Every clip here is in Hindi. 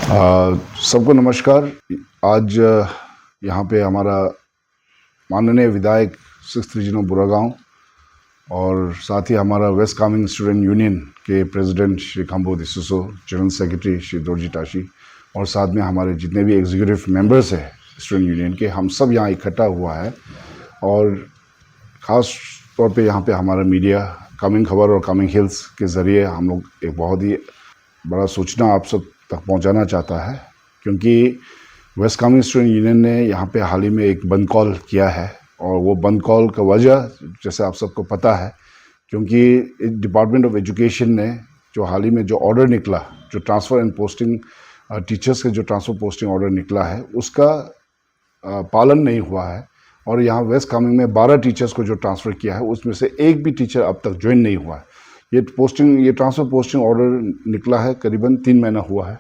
सबको नमस्कार। आज यहाँ पे हमारा माननीय विधायक 6th रीजन ऑफ बुरागांव और साथ ही हमारा वेस्ट कामेंग स्टूडेंट यूनियन के प्रेसिडेंट श्री खम्बो दिसुसो, जनरल सेक्रेटरी श्री दोरजी टाशी और साथ में हमारे जितने भी एग्जीक्यूटिव मेंबर्स हैं स्टूडेंट यूनियन के, हम सब यहाँ इकट्ठा हुआ है। और ख़ास तौर पे यहाँ पे हमारा मीडिया कामेंग खबर और कामेंग हिल्स के ज़रिए हम लोग एक बहुत ही बड़ा सूचना आप सब तक पहुंचाना चाहता है, क्योंकि वेस्ट कामेंग स्टूडेंट यूनियन ने यहाँ पे हाल ही में एक बंद कॉल किया है। और वो बंद कॉल का वजह जैसे आप सबको पता है, क्योंकि डिपार्टमेंट ऑफ एजुकेशन ने जो हाल ही में जो ऑर्डर निकला, जो ट्रांसफ़र एंड पोस्टिंग टीचर्स के जो ट्रांसफ़र पोस्टिंग ऑर्डर निकला है, उसका पालन नहीं हुआ है। और यहाँ वेस्ट कामेंग में 12 टीचर्स को जो ट्रांसफ़र किया है, उसमें से एक भी टीचर अब तक ज्वाइन नहीं हुआ है। ये ट्रांसफ़र पोस्टिंग ऑर्डर निकला है, करीबन 3 महीना हुआ है।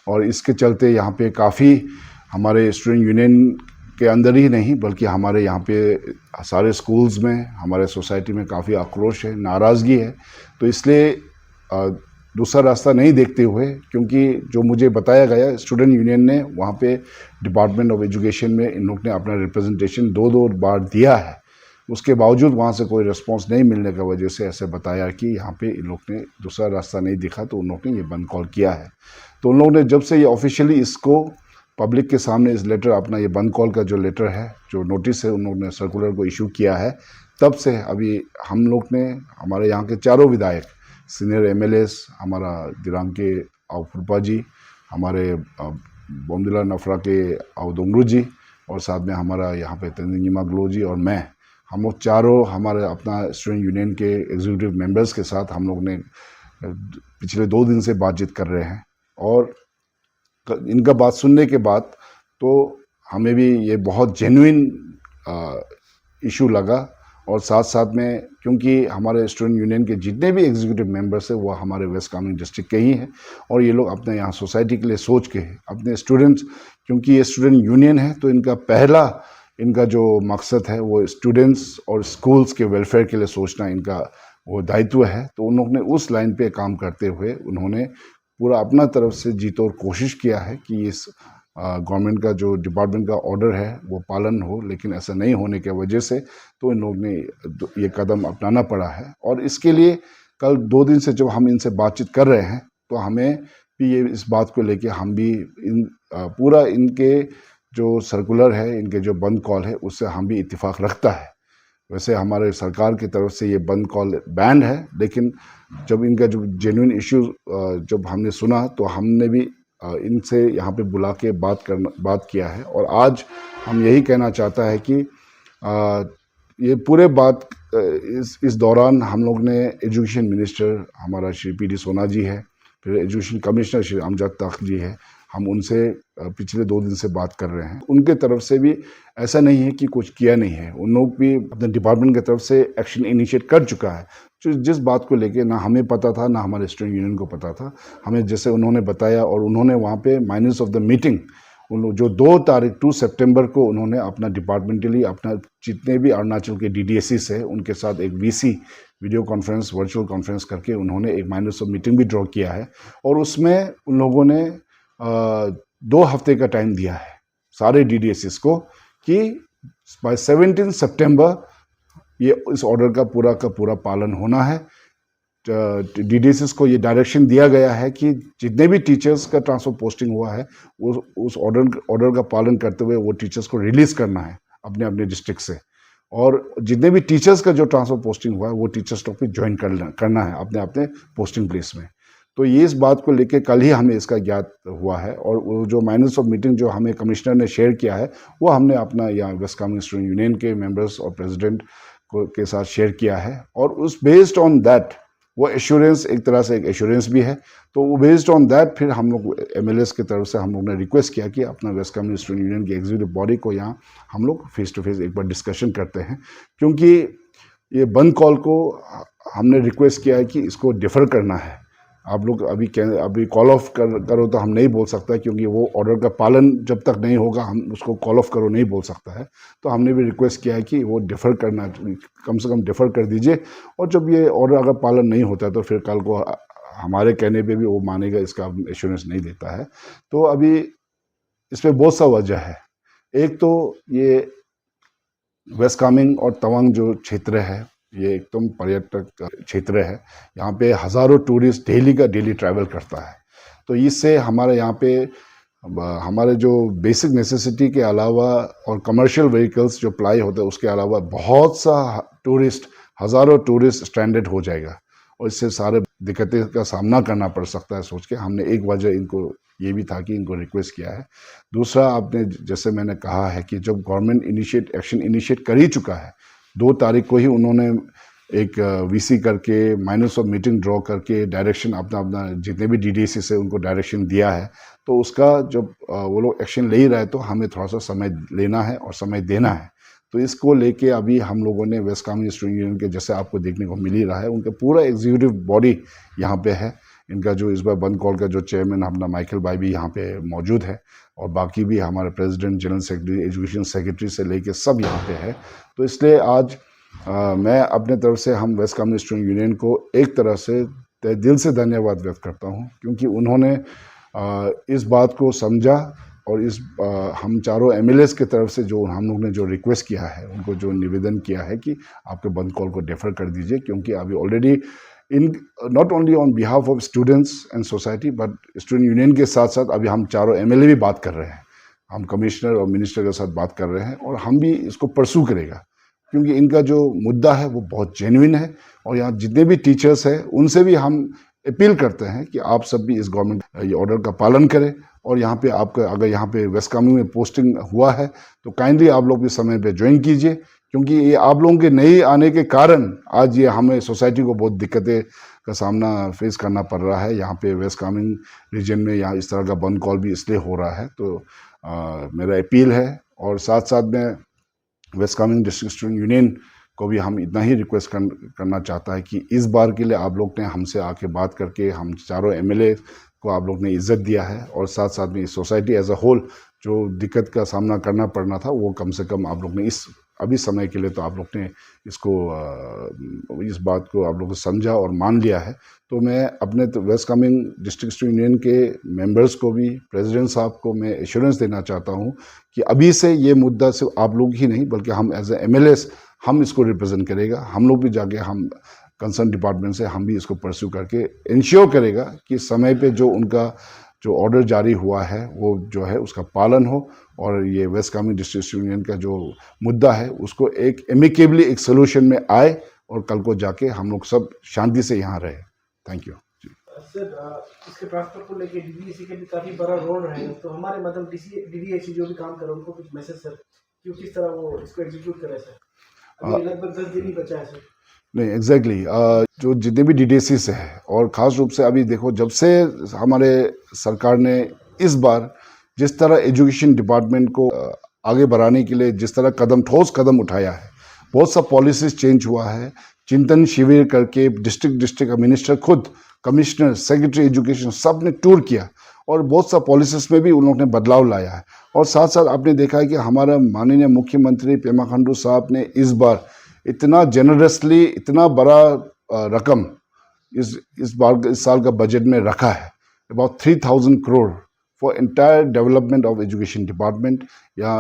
और इसके चलते यहाँ पे काफ़ी हमारे स्टूडेंट यूनियन के अंदर ही नहीं बल्कि हमारे यहाँ पे सारे स्कूल्स में, हमारे सोसाइटी में काफ़ी आक्रोश है, नाराज़गी है। तो इसलिए दूसरा रास्ता नहीं देखते हुए, क्योंकि जो मुझे बताया गया, स्टूडेंट यूनियन ने वहाँ पे डिपार्टमेंट ऑफ एजुकेशन में इन लोग ने अपना रिप्रेजेंटेशन 2 बार दिया है, उसके बावजूद वहाँ से कोई रिस्पांस नहीं मिलने की वजह से ऐसे बताया कि यहाँ पे इन लोग ने दूसरा रास्ता नहीं दिखा, तो उन लोग ने ये बंद कॉल किया है। तो उन लोगों ने जब से ये ऑफिशियली इसको पब्लिक के सामने इस लेटर, अपना ये बंद कॉल का जो लेटर है, जो नोटिस है, उन लोगों ने सर्कुलर को इशू किया है, तब से अभी हम लोग ने, हमारे यहाँ के चारों विधायक, सीनियर MLAs, हमारा दिरांग के फुरपा जी, हमारे बोमदिला नफरा के दोंगरू जी, और साथ में हमारा यहाँ पे तंजिमा ग्लो जी और मैं, हम लोग चारों हमारे अपना स्टूडेंट यूनियन के एग्जीक्यूटिव मेंबर्स के साथ हम लोग ने पिछले 2 दिन से बातचीत कर रहे हैं। और इनका बात सुनने के बाद तो हमें भी ये बहुत जेन्युइन इशू लगा। और साथ साथ में, क्योंकि हमारे स्टूडेंट यूनियन के जितने भी एग्जीक्यूटिव मेंबर्स हैं वो हमारे वेस्ट कामेंग डिस्ट्रिक्ट के ही हैं, और ये लोग अपने यहाँ सोसाइटी के लिए सोच के, अपने स्टूडेंट्स, क्योंकि ये स्टूडेंट यूनियन है तो इनका जो मकसद है वो स्टूडेंट्स और स्कूल्स के वेलफेयर के लिए सोचना इनका वो दायित्व है। तो उन लोग ने उस लाइन पे काम करते हुए उन्होंने पूरा अपना तरफ से जी तोड़ कोशिश किया है कि इस गवर्नमेंट का जो डिपार्टमेंट का ऑर्डर है वो पालन हो, लेकिन ऐसा नहीं होने की वजह से तो इन लोग ने ये कदम अपनाना पड़ा है। और इसके लिए कल 2 दिन से जब हम इनसे बातचीत कर रहे हैं, तो हमें भी ये इस बात को लेके हम भी पूरा इनके जो सर्कुलर है, इनके जो बंद कॉल है, उससे हम भी इत्तेफाक रखता है। वैसे हमारे सरकार की तरफ से ये बंद कॉल बैंड है, लेकिन जब इनका जो जेन्युइन इश्यू जब हमने सुना, तो हमने भी इनसे यहाँ पे बुला के बात किया है। और आज हम यही कहना चाहता है कि ये पूरे बात इस दौरान हम लोग ने एजुकेशन मिनिस्टर हमारा श्री PD सोना जी है, फिर एजुकेशन कमिश्नर श्री अमजद तख्त जी है, हम उनसे पिछले 2 दिन से बात कर रहे हैं। उनके तरफ से भी ऐसा नहीं है कि कुछ किया नहीं है, उन लोग भी अपने डिपार्टमेंट की तरफ से एक्शन इनिशिएट कर चुका है। जिस बात को लेके ना हमें पता था, ना हमारे स्टूडेंट यूनियन को पता था, हमें जैसे उन्होंने बताया, और उन्होंने वहाँ पे माइनस ऑफ द मीटिंग उन लोग जो 2 सितंबर को उन्होंने अपना डिपार्टमेंटली अपना जितने भी अरुणाचल के DDSCs है उनके साथ एक VC video conference, virtual conference करके उन्होंने एक माइनस ऑफ मीटिंग भी ड्रॉ किया है। और उसमें उन लोगों ने 2 हफ्ते का टाइम दिया है सारे DDSCs को कि बाय 17 सितंबर ये इस ऑर्डर का पूरा पालन होना है। DDSCs को ये डायरेक्शन दिया गया है कि जितने भी टीचर्स का ट्रांसफर पोस्टिंग हुआ है उस ऑर्डर का पालन करते हुए वो टीचर्स को रिलीज़ करना है अपने अपने डिस्ट्रिक्ट से। और जितने भी टीचर्स का जो ट्रांसफर पोस्टिंग हुआ है वो टीचर स्टॉक पे ज्वाइन करना है अपने अपने पोस्टिंग प्लेस में। तो ये इस बात को लेके कल ही हमें इसका ज्ञात हुआ है। और वो जो माइनस ऑफ मीटिंग जो हमें कमिश्नर ने शेयर किया है, वो हमने अपना यहाँ वेस्ट कामेंग स्टूडेंट यूनियन के मेंबर्स और प्रेसिडेंट के साथ शेयर किया है। और उस बेस्ड ऑन दैट वो एश्योरेंस, एक तरह से एक एश्योरेंस भी है, तो वो बेस्ड ऑन दैट फिर हम लोग MLAs की तरफ से हम लोग ने रिक्वेस्ट किया कि अपना वेस्ट कामेंग स्टूडेंट यूनियन की एग्जीक्यूटिव बॉडी को यहाँ हम लोग फेस टू फेस एक बार डिस्कशन करते हैं। क्योंकि ये बंद कॉल को हमने रिक्वेस्ट किया है कि इसको डिफ़र करना है। आप लोग अभी कॉल ऑफ करो तो हम नहीं बोल सकता, क्योंकि वो ऑर्डर का पालन जब तक नहीं होगा हम उसको कॉल ऑफ करो नहीं बोल सकता है। तो हमने भी रिक्वेस्ट किया है कि वो डिफ़र करना, कम से कम डिफ़र कर दीजिए। और जब ये ऑर्डर अगर पालन नहीं होता है तो फिर कल को हमारे कहने पे भी वो मानेगा, इसका एश्योरेंस नहीं देता है। तो अभी इसमें बहुत सा वजह है। एक तो ये वेस्ट कामेंग और तवांग जो क्षेत्र है, ये एकदम पर्यटक क्षेत्र है। यहाँ पे हज़ारों टूरिस्ट डेली का डेली ट्रैवल करता है। तो इससे हमारे यहाँ पे हमारे जो बेसिक नेसेसिटी के अलावा और कमर्शियल व्हीकल्स जो अप्लाई होते हैं उसके अलावा बहुत सा टूरिस्ट, हज़ारों टूरिस्ट स्ट्रैंडेड हो जाएगा और इससे सारे दिक्कतें का सामना करना पड़ सकता है। सोच के हमने एक वजह इनको ये भी था कि इनको रिक्वेस्ट किया है। दूसरा, आपने जैसे मैंने कहा है कि जब गवर्नमेंट एक्शन इनिशिएट कर ही चुका है, 2 तारीख को ही उन्होंने एक वीसी करके माइनस ऑफ मीटिंग ड्रॉ करके डायरेक्शन अपना अपना जितने भी डीडीसी से उनको डायरेक्शन दिया है। तो उसका जब वो लोग एक्शन ले ही रहे तो हमें थोड़ा सा समय लेना है और समय देना है। तो इसको लेके अभी हम लोगों ने वेस्ट कामेंग स्टूडेंट यूनियन के, जैसे आपको देखने को मिल ही रहा है, उनका पूरा एग्जीक्यूटिव बॉडी यहाँ पे है। इनका जो इस बार बंद कॉल का जो चेयरमैन अपना माइकल भाई भी यहाँ पे मौजूद है और बाकी भी हमारे president, general secretary, education secretary से लेके सब यहाँ पे है। तो इसलिए आज मैं अपने तरफ से हम वेस्ट कामेंग स्टूडेंट यूनियन को एक तरह से तहे दिल से धन्यवाद व्यक्त करता हूँ, क्योंकि उन्होंने इस बात को समझा और इस हम चारों एमएलएस की तरफ से जो हम लोग ने जो रिक्वेस्ट किया है, उनको जो निवेदन किया है कि आपके बंद कॉल को डेफर कर दीजिए, क्योंकि अभी already in not only on behalf of students and society but student union के साथ साथ अभी हम चारों एमएलए भी बात कर रहे हैं। हम कमिश्नर और मिनिस्टर के साथ बात कर रहे हैं और हम भी इसको परसू करेगा, क्योंकि इनका जो मुद्दा है वो बहुत जेन्युइन है। और यहाँ जितने भी टीचर्स हैं उनसे भी हम अपील करते हैं कि आप सब भी इस गवर्नमेंट ये ऑर्डर का पालन करें और यहाँ पे आपका अगर यहाँ पे वेस्ट कामेंग में पोस्टिंग हुआ है तो काइंडली आप लोग भी समय पे ज्वाइन कीजिए, क्योंकि ये आप लोगों के नहीं आने के कारण आज ये हमें सोसाइटी को बहुत दिक्कतें का सामना फेस करना पड़ रहा है। यहाँ पे वेस्ट कामेंग रीजन में यहाँ इस तरह का बंद कॉल भी इसलिए हो रहा है। तो मेरा अपील है और साथ साथ में West Kameng district student union को भी हम इतना ही रिक्वेस्ट करना चाहता है कि इस बार के लिए आप लोग ने हमसे आके बात करके हम चारों एमएलए को आप लोग ने इज्जत दिया है और साथ साथ में इस सोसाइटी एज अ होल जो दिक्कत का सामना करना पड़ना था वो कम से कम आप लोग ने इस अभी समय के लिए तो आप लोग ने इसको इस बात को आप लोग ने समझा और मान लिया है। तो मैं अपने West Kameng district student union के मेंबर्स को भी, प्रेसिडेंट साहब को मैं एश्योरेंस देना चाहता हूँ कि अभी से ये मुद्दा सिर्फ आप लोग ही नहीं बल्कि हम एज ए एमएलएस हम इसको रिप्रेजेंट करेगा। हम लोग भी जाके हम कंसर्न डिपार्टमेंट से हम भी इसको परस्यू करके इंश्योर करेगा कि समय पे जो उनका जो ऑर्डर जारी हुआ है वो जो है उसका पालन हो और ये वेस्ट कामेंग डिस्ट्रिक्ट यूनियन का जो मुद्दा है उसको एक एमिकेबली एक सोल्यूशन में आए और कल को जाके हम लोग सब शांति से यहाँ रहे। Thank you. सर, इसके ट्रांसफर को लेके डीडीएसी का भी काफ़ी बड़ा रोल रहेगा, तो हमारे मतलब डीडीएसी जो भी काम कर रहे हैं उनको कुछ मैसेज सर कि किस तरह वो इसको एग्जीक्यूट करें सर? अभी लगभग 10 दिन ही बचा है सर। नहीं, एग्जैक्टली जो जितने भी डीडीएसीस है और ख़ास रूप से अभी देखो जब से हमारे सरकार ने इस बार जिस तरह एजुकेशन डिपार्टमेंट को आगे बढ़ाने के लिए जिस तरह ठोस कदम उठाया है, बहुत सा पॉलिसीज चेंज हुआ है। चिंतन शिविर करके डिस्ट्रिक्ट मिनिस्टर खुद, कमिश्नर, सेक्रेटरी एजुकेशन सब ने टूर किया और बहुत सा पॉलिसीज में भी उन लोगों ने बदलाव लाया है। और साथ साथ आपने देखा है कि हमारा माननीय मुख्यमंत्री पेमा खांडू साहब ने इस बार इतना जेनरसली इतना बड़ा रकम इस साल का बजट में रखा है, about 3000 crore for entire development of education department. या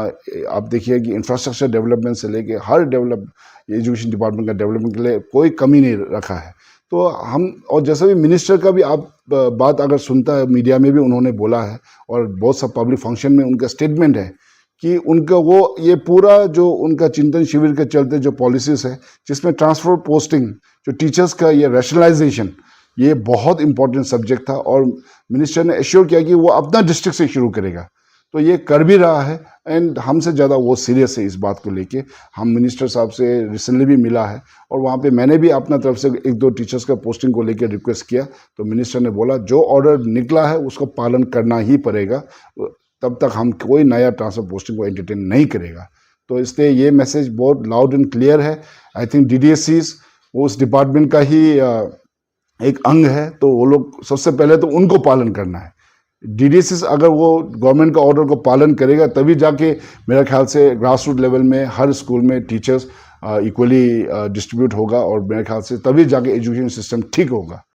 आप देखिए कि इंफ्रास्ट्रक्चर डेवलपमेंट से लेके हर एजुकेशन डिपार्टमेंट का डेवलपमेंट के लिए कोई कमी नहीं रखा है। तो हम और जैसे भी मिनिस्टर का भी आप बात अगर सुनता है, मीडिया में भी उन्होंने बोला है और बहुत सा पब्लिक फंक्शन में उनका स्टेटमेंट है कि उनका वो ये पूरा जो उनका चिंतन शिविर के चलते जो पॉलिसीज़ है जिसमें ट्रांसफर पोस्टिंग, जो टीचर्स का ये रैशनलाइजेशन, ये बहुत इंपॉर्टेंट सब्जेक्ट था और मिनिस्टर ने एश्योर किया कि वो अपना डिस्ट्रिक्ट से शुरू करेगा। तो ये कर भी रहा है एंड हमसे ज़्यादा वो सीरियस है इस बात को लेके। हम मिनिस्टर साहब से रिसेंटली भी मिला है और वहाँ पे मैंने भी अपना तरफ से 1-2 टीचर्स का पोस्टिंग को लेकर रिक्वेस्ट किया, तो मिनिस्टर ने बोला जो ऑर्डर निकला है उसको पालन करना ही पड़ेगा, तब तक हम कोई नया ट्रांसफर पोस्टिंग को एंटरटेन नहीं करेगा। तो इसलिए ये मैसेज बहुत लाउड एंड क्लियर है। आई थिंक डीडीएसीज वो उस डिपार्टमेंट का ही एक अंग है, तो वो लोग सबसे पहले तो उनको पालन करना है। डीडीएसीज अगर वो गवर्नमेंट का ऑर्डर को पालन करेगा तभी जाके मेरा ख्याल से ग्रास रूट लेवल में हर स्कूल में टीचर्स इक्वली डिस्ट्रीब्यूट होगा और मेरे ख्याल से तभी जाके एजुकेशन सिस्टम ठीक होगा।